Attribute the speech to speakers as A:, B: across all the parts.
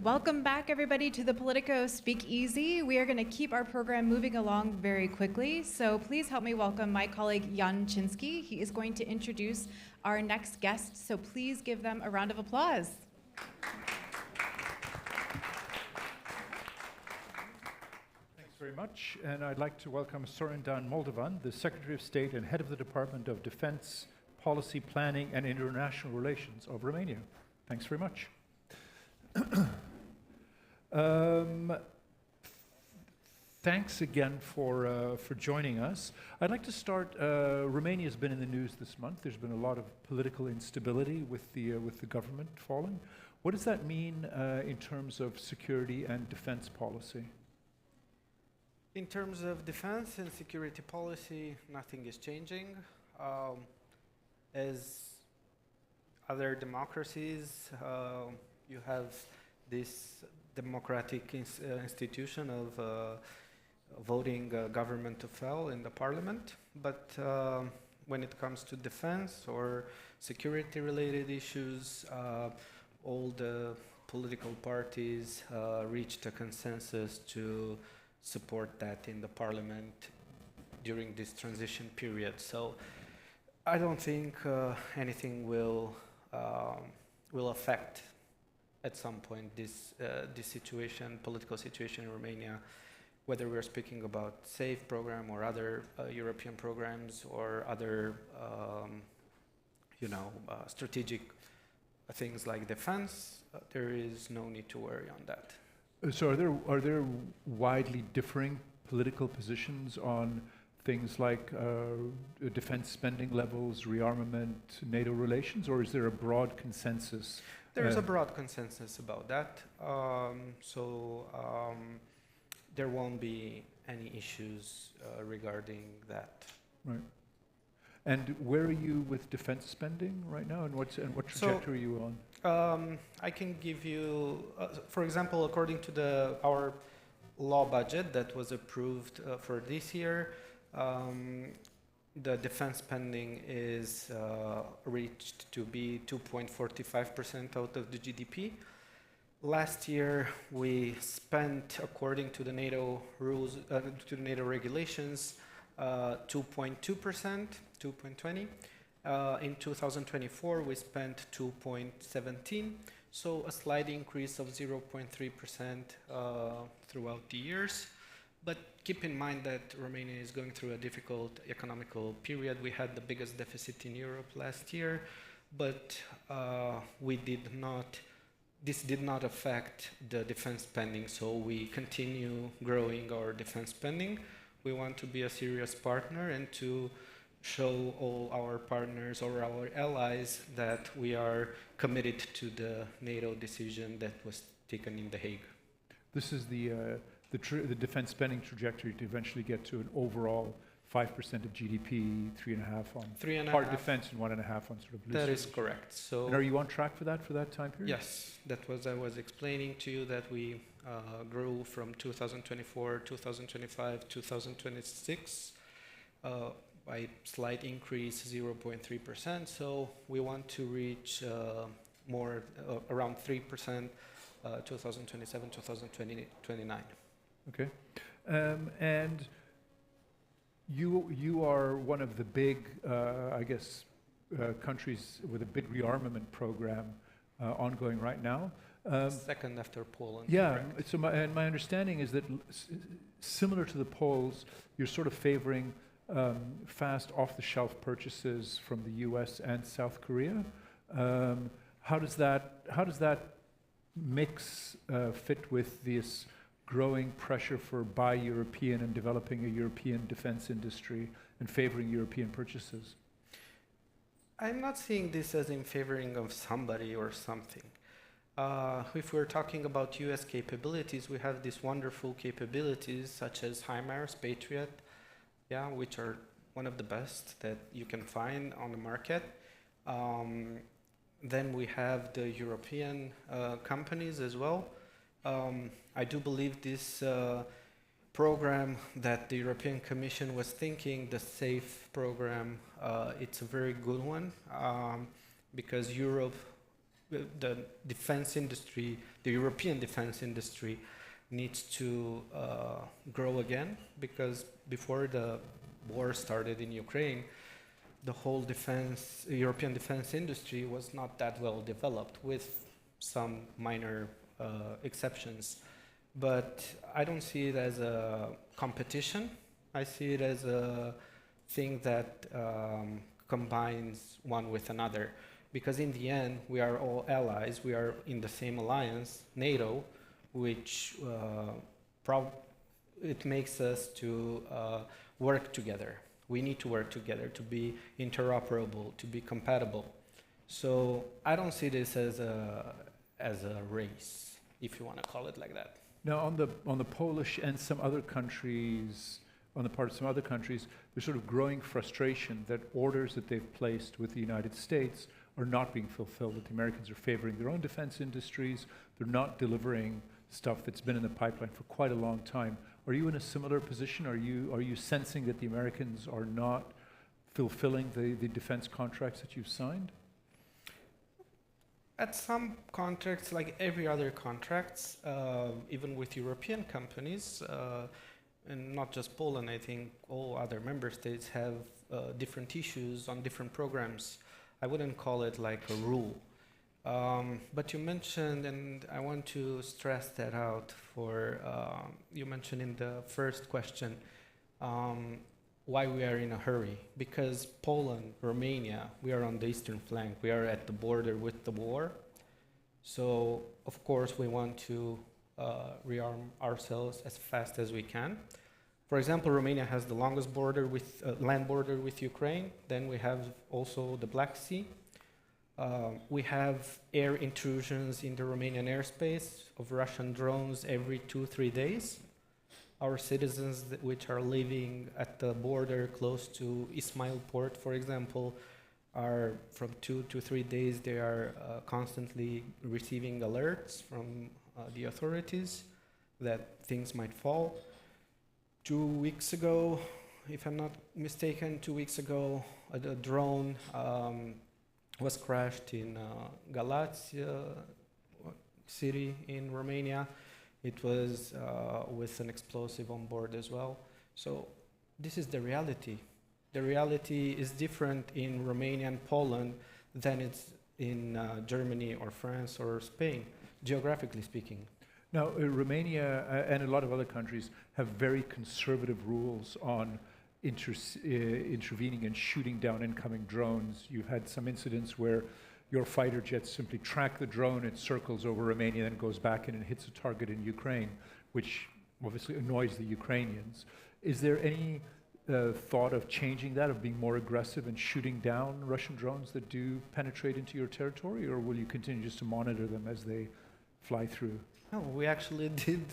A: Welcome back, everybody, to the Politico Speakeasy. We are going to keep our program moving along very quickly, so please help me welcome my colleague Jan Chinsky. He is going to introduce our next guest, so please give them a round of applause.
B: Thanks very much, and I'd like to welcome Sorin-Dan Moldovan, the Secretary of State and Head of the Department of Defense, Policy Planning and International Relations of Romania. Thanks very much. Thanks again for joining us. I'd like to start. Romania's been in the news this month. There's been a lot of political instability with the government falling. What does that mean in terms of security and defense policy?
C: In terms of defense and security policy, nothing is changing. As other democracies, you have this democratic institution of voting government to fail in the parliament. But when it comes to defense or security-related issues, all the political parties reached a consensus to support that in the parliament during this transition period. So I don't think anything will affect at some point this situation, political situation in Romania, whether we're speaking about SAFE program or other European programs or other strategic things like defense. There is no need to worry on that.
B: So are there widely differing political positions on things like defense spending levels, rearmament, NATO relations, or is there a broad consensus?
C: There is a broad consensus about that. There won't be any issues regarding that.
B: Right. And where are you with defense spending right now, and what trajectory are you on?
C: I can give you, for example, according to our law budget that was approved for this year, the defense spending is reached to be 2.45% out of the GDP. Last year, we spent, according to the NATO rules, to the NATO regulations, 2.2%, 2.20. In 2024, we spent 2.17, so a slight increase of 0.3% throughout the years. But keep in mind that Romania is going through a difficult economical period. We had the biggest deficit in Europe last year, but this did not affect the defense spending, so we continue growing our defense spending. We want to be a serious partner and to show all our partners or our allies that we are committed to the NATO decision that was taken in The Hague.
B: This is the defense spending trajectory to eventually get to an overall 5% of GDP, 3.5% on hard defense and 1.5% on sort of loose.
C: That is correct. So,
B: and are you on track for that time period?
C: Yes, I was explaining to you that we grew from 2024, 2025, 2026 by slight increase 0.3%. So we want to reach more around 3% 2027, 2029.
B: Okay, and you are one of the big, countries with a big rearmament program ongoing right now.
C: Second after Poland.
B: Yeah.
C: Correct.
B: So my understanding is that similar to the Poles, you're sort of favoring fast off-the-shelf purchases from the U.S. and South Korea. How does that mix fit with this growing pressure for buy European and developing a European defense industry and favoring European purchases?
C: I'm not seeing this as in favoring of somebody or something. If we're talking about US capabilities, we have these wonderful capabilities such as HIMARS, Patriot, which are one of the best that you can find on the market. Then we have the European companies as well. I do believe this program that the European Commission was thinking, the SAFE program, it's a very good one because Europe the defense industry, the European defense industry, needs to grow again, because before the war started in Ukraine, the whole European defense industry was not that well developed, with some minor exceptions. But I don't see it as a competition. I see it as a thing that combines one with another. Because in the end, we are all allies. We are in the same alliance, NATO, which it makes us to work together. We need to work together to be interoperable, to be compatible. So I don't see this as a race, if you want to call it like that.
B: Now, on the Polish and some other countries, on the part of some other countries, there's sort of growing frustration that orders that they've placed with the United States are not being fulfilled, that the Americans are favoring their own defense industries, they're not delivering stuff that's been in the pipeline for quite a long time. Are you in a similar position? Are you sensing that the Americans are not fulfilling the defense contracts that you've signed?
C: At some contracts, like every other contracts, even with European companies, and not just Poland, I think all other member states have different issues on different programs. I wouldn't call it like a rule. But you mentioned, and I want to stress that out for, you mentioned in the first question, why we are in a hurry. Because Poland, Romania, we are on the eastern flank. We are at the border with the war. So, of course, we want to rearm ourselves as fast as we can. For example, Romania has the longest border with land border with Ukraine. Then we have also the Black Sea. We have air intrusions in the Romanian airspace of Russian drones every 2-3 days. Our citizens which are living at the border close to Ismail port, for example, are from 2 to 3 days, they are constantly receiving alerts from the authorities that things might fall. 2 weeks ago, if I'm not mistaken, 2 weeks ago, a drone was crashed in Galați city in Romania. It was with an explosive on board as well. So this is the reality. The reality is different in Romania and Poland than it's in Germany or France or Spain, geographically speaking.
B: Now, Romania and a lot of other countries have very conservative rules on intervening and shooting down incoming drones. You've had some incidents where your fighter jets simply track the drone, it circles over Romania, then goes back in and hits a target in Ukraine, which obviously annoys the Ukrainians. Is there any thought of changing that, of being more aggressive and shooting down Russian drones that do penetrate into your territory, or will you continue just to monitor them as they fly through?
C: No, we actually did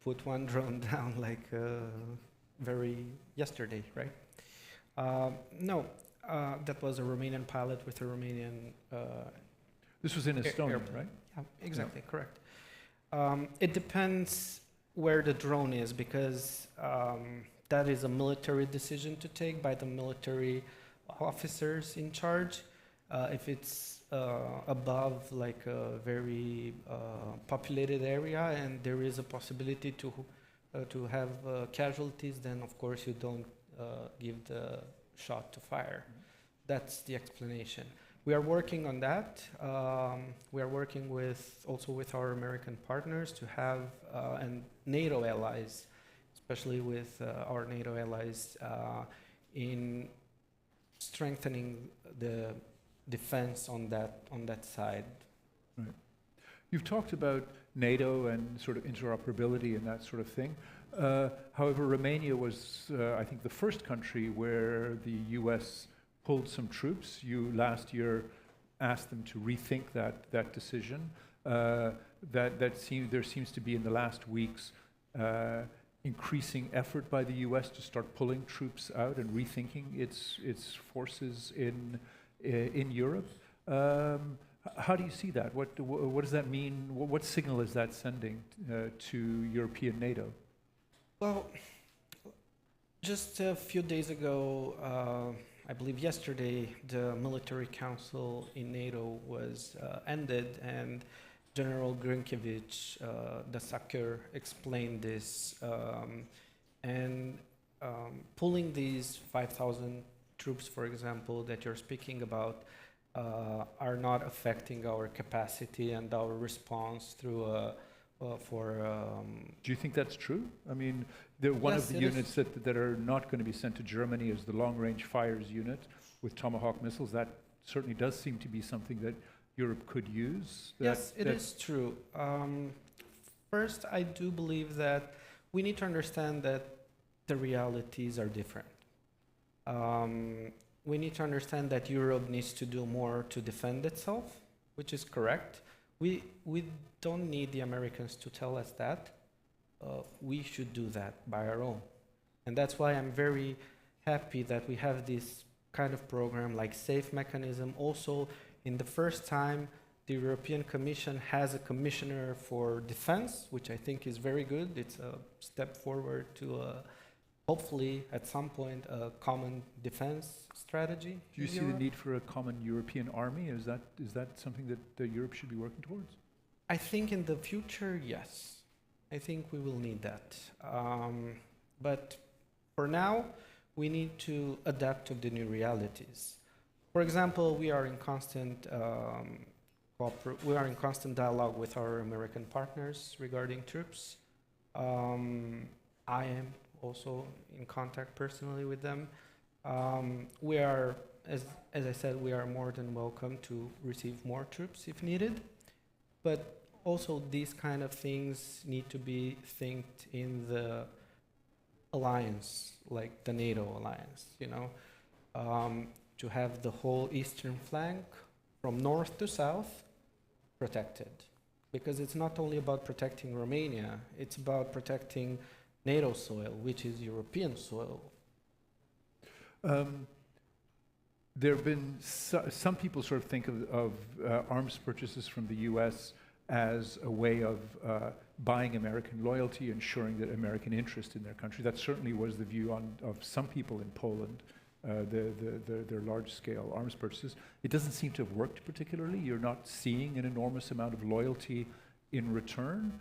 C: put one drone down like very yesterday, right? No, that was a Romanian pilot with a Romanian
B: This was in Estonia,
C: airplane.
B: right?
C: Yeah, exactly, correct. It depends where the drone is, because that is a military decision to take by the military officers in charge. If it's above like a very populated area and there is a possibility to have casualties, then of course you don't give the shot to fire. That's the explanation. We are working on that. We are working also with our American partners to have and NATO allies, especially with our NATO allies, in strengthening the defense on that side.
B: Right. You've talked about NATO and sort of interoperability and that sort of thing. However, Romania was, I think, the first country where the U.S. pulled some troops. You last year asked them to rethink that decision. There seems to be in the last weeks increasing effort by the U.S. to start pulling troops out and rethinking its forces in Europe. How do you see that? What does that mean? What signal is that sending to European NATO?
C: Well, just a few days ago, I believe yesterday, the military council in NATO was ended, and General Grinkiewicz, the SACEUR, explained this. And pulling these 5,000 troops, for example, that you're speaking about, are not affecting our capacity and our response through
B: Do you think that's true? I mean, one
C: Yes,
B: of the
C: it is.
B: units that are not going to be sent to Germany is the long-range fires unit with Tomahawk missiles. That certainly does seem to be something that Europe could use.
C: Yes, it is true. First, I do believe that we need to understand that the realities are different. We need to understand that Europe needs to do more to defend itself, which is correct. We don't need the Americans to tell us that. We should do that by our own. And that's why I'm very happy that we have this kind of program like SAFE mechanism. Also, in the first time, the European Commission has a commissioner for defense, which I think is very good. It's a step forward to hopefully at some point a common defense strategy.
B: Do you see the need for a common European army? Is that something that Europe should be working towards?
C: I think in the future, yes. I think we will need that. But for now, we need to adapt to the new realities. For example, we are in constant dialogue with our American partners regarding troops. I am also in contact personally with them. We are, as I said, we are more than welcome to receive more troops if needed. But also these kind of things need to be thinked in the alliance, like the NATO alliance, you know, to have the whole eastern flank from north to south protected. Because it's not only about protecting Romania, it's about protecting NATO soil, which is European soil.
B: There have been some people sort of think of arms purchases from the U.S. as a way of buying American loyalty, ensuring that American interest in their country. That certainly was the view of some people in Poland, their large-scale arms purchases. It doesn't seem to have worked particularly. You're not seeing an enormous amount of loyalty in return.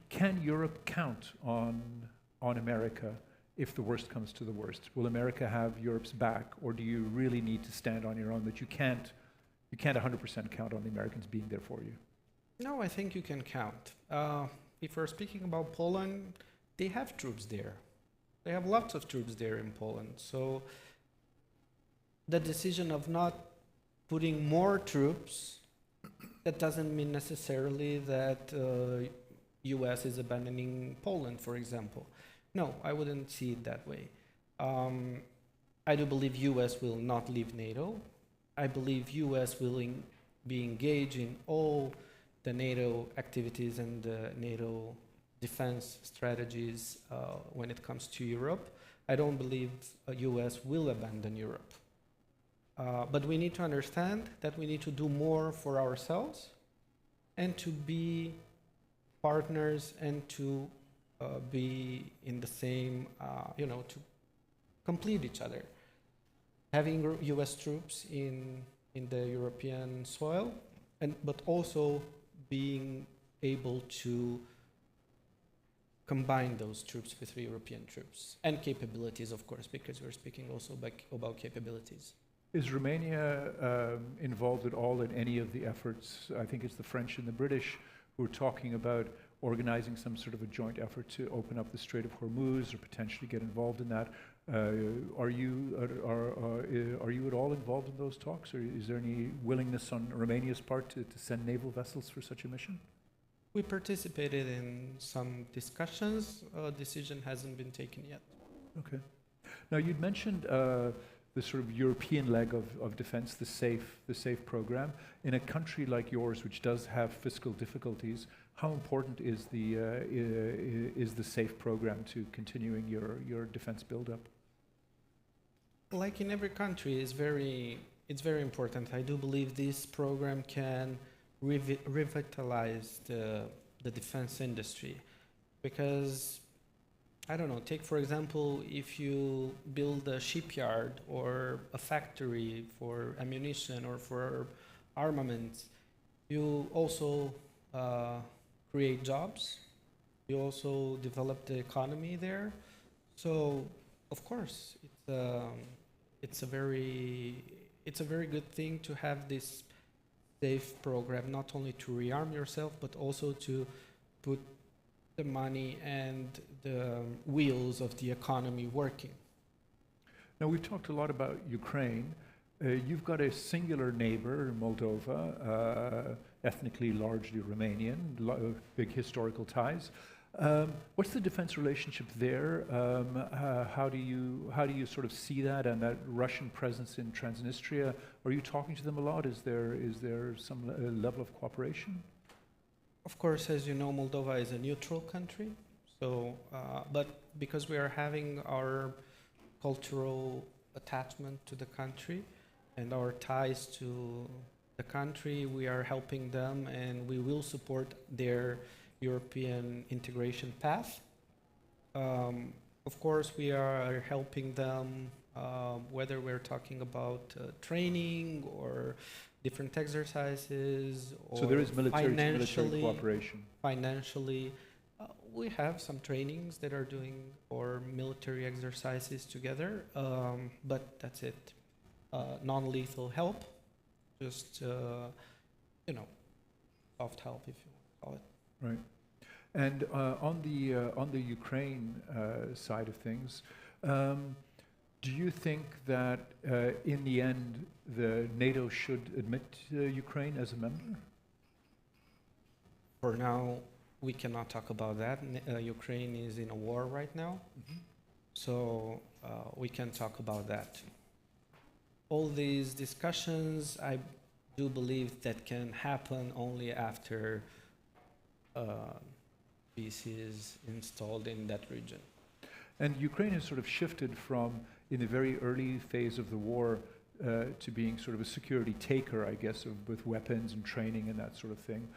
B: Can Europe count on America if the worst comes to the worst? Will America have Europe's back, or do you really need to stand on your own, that you can't 100% count on the Americans being there for you?
C: No, I think you can count. If we're speaking about Poland, they have troops there. They have lots of troops there in Poland. So the decision of not putting more troops, that doesn't mean necessarily that US is abandoning Poland, for example. No, I wouldn't see it that way. I do believe US will not leave NATO. I believe US will be engaged in all the NATO activities and the NATO defense strategies when it comes to Europe. I don't believe US will abandon Europe. But we need to understand that we need to do more for ourselves and to be partners and to be in the same, to complete each other. Having US troops in the European soil, but also being able to combine those troops with European troops and capabilities, of course, because we're speaking also about capabilities.
B: Is Romania involved at all in any of the efforts? I think it's the French and the British who are talking about organizing some sort of a joint effort to open up the Strait of Hormuz or potentially get involved in that. Are you at all involved in those talks, or is there any willingness on Romania's part to send naval vessels for such a mission?
C: We participated in some discussions. A decision hasn't been taken yet.
B: Okay. Now, you'd mentioned the sort of European leg of defense, the SAFE program. In a country like yours, which does have fiscal difficulties, how important is the SAFE program to continuing your defense buildup?
C: Like in every country, it's very important. I do believe this program can revitalize the defense industry, because I don't know, take for example, if you build a shipyard or a factory for ammunition or for armaments, you also create jobs, you also develop the economy there. So, of course, it's a very good thing to have this safe program, not only to rearm yourself, but also to put the money and the wheels of the economy working.
B: Now, we've talked a lot about Ukraine. You've got a singular neighbor, Moldova, ethnically largely Romanian, big historical ties. What's the defense relationship there? How do you sort of see that and that Russian presence in Transnistria? Are you talking to them a lot? Is there some level of cooperation?
C: Of course, as you know, Moldova is a neutral country. So, but because we are having our cultural attachment to the country and our ties to the country, we are helping them, and we will support their European integration path. Of course, we are helping them, whether we're talking about training or different exercises, or
B: so there is military cooperation.
C: Financially, we have some trainings that are doing or military exercises together, but that's it. Non-lethal help, just soft help, if you want to call it.
B: Right. And on the Ukraine side of things, do you think that in the end the NATO should admit Ukraine as a member?
C: For now, we cannot talk about that. Ukraine is in a war right now, so we can't talk about that. All these discussions, I do believe that can happen only after peace is installed in that region.
B: And Ukraine has sort of shifted from, in the very early phase of the war, to being sort of a security taker, I guess, with weapons and training and that sort of thing,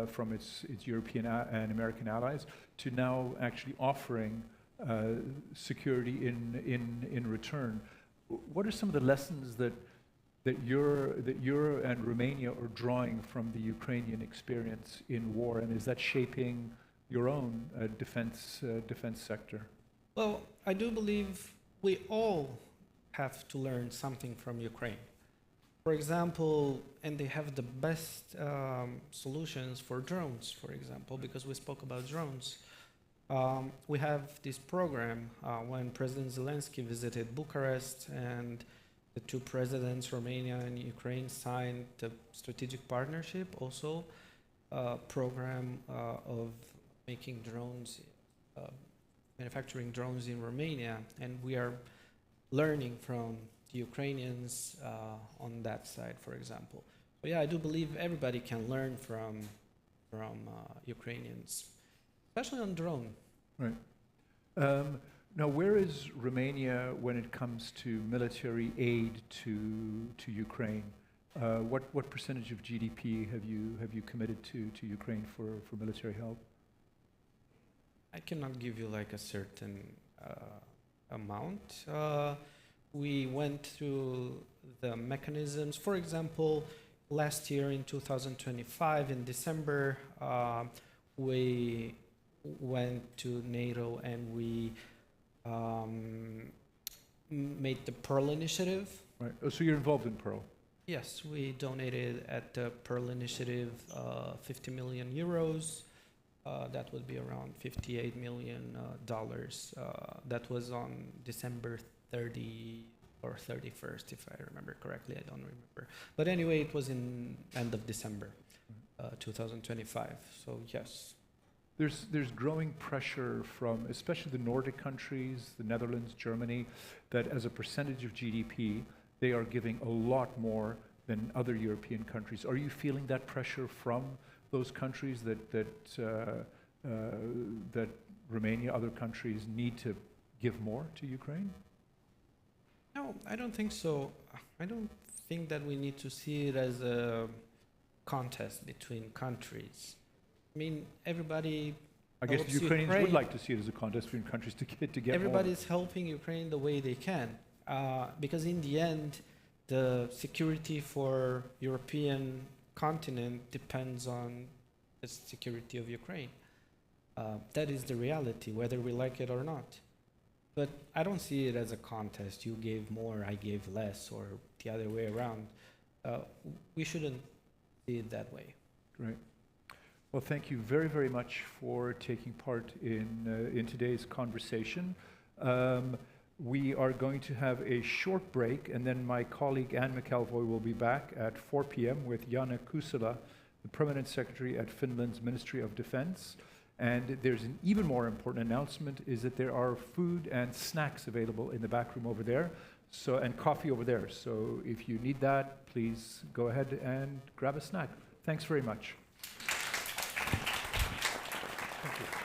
B: from its European and American allies, to now actually offering security in return. What are some of the lessons that you're and Romania are drawing from the Ukrainian experience in war, and is that shaping your own defense sector?
C: Well, I do believe we all have to learn something from Ukraine. For example, and they have the best solutions for drones, for example, because we spoke about drones. We have this program when President Zelensky visited Bucharest, and the two presidents, Romania and Ukraine, signed the strategic partnership, also a program of making drones, manufacturing drones in Romania, and we are learning from the Ukrainians on that side, for example. So yeah, I do believe everybody can learn from Ukrainians, especially on drone.
B: Right. Now, where is Romania when it comes to military aid to Ukraine? What percentage of GDP have you committed to Ukraine for military help?
C: I cannot give you like a certain amount. We went through the mechanisms. For example, last year in 2025, in December, we went to NATO and we made the Pearl Initiative.
B: Right. Oh, so you're involved in Pearl?
C: Yes, we donated at the Pearl Initiative 50 million euros. That would be around $58 million. That was on December 30 or 31st, if I remember correctly. I don't remember. But anyway, it was in end of December 2025. So yes.
B: There's growing pressure from especially the Nordic countries, the Netherlands, Germany, that as a percentage of GDP, they are giving a lot more than other European countries. Are you feeling that pressure from those countries that Romania, other countries need to give more to Ukraine?
C: No, I don't think so. I don't think that we need to see it as a contest between countries. I mean, everybody
B: I guess
C: helps
B: the Ukrainians would
C: Ukraine.
B: like to see it as a contest between countries to get more.
C: Everybody's helping Ukraine the way they can, because in the end, the security for European continent depends on the security of Ukraine. That is the reality, whether we like it or not. But I don't see it as a contest. You gave more, I gave less, or the other way around. We shouldn't see it that way.
B: Great. Well, thank you very, very much for taking part in today's conversation. We are going to have a short break, and then my colleague Anne McElvoy will be back at 4 p.m. with Jana Kusala, the Permanent Secretary at Finland's Ministry of Defense. And there's an even more important announcement, is that there are food and snacks available in the back room over there, and coffee over there. So if you need that, please go ahead and grab a snack. Thanks very much. Thank you.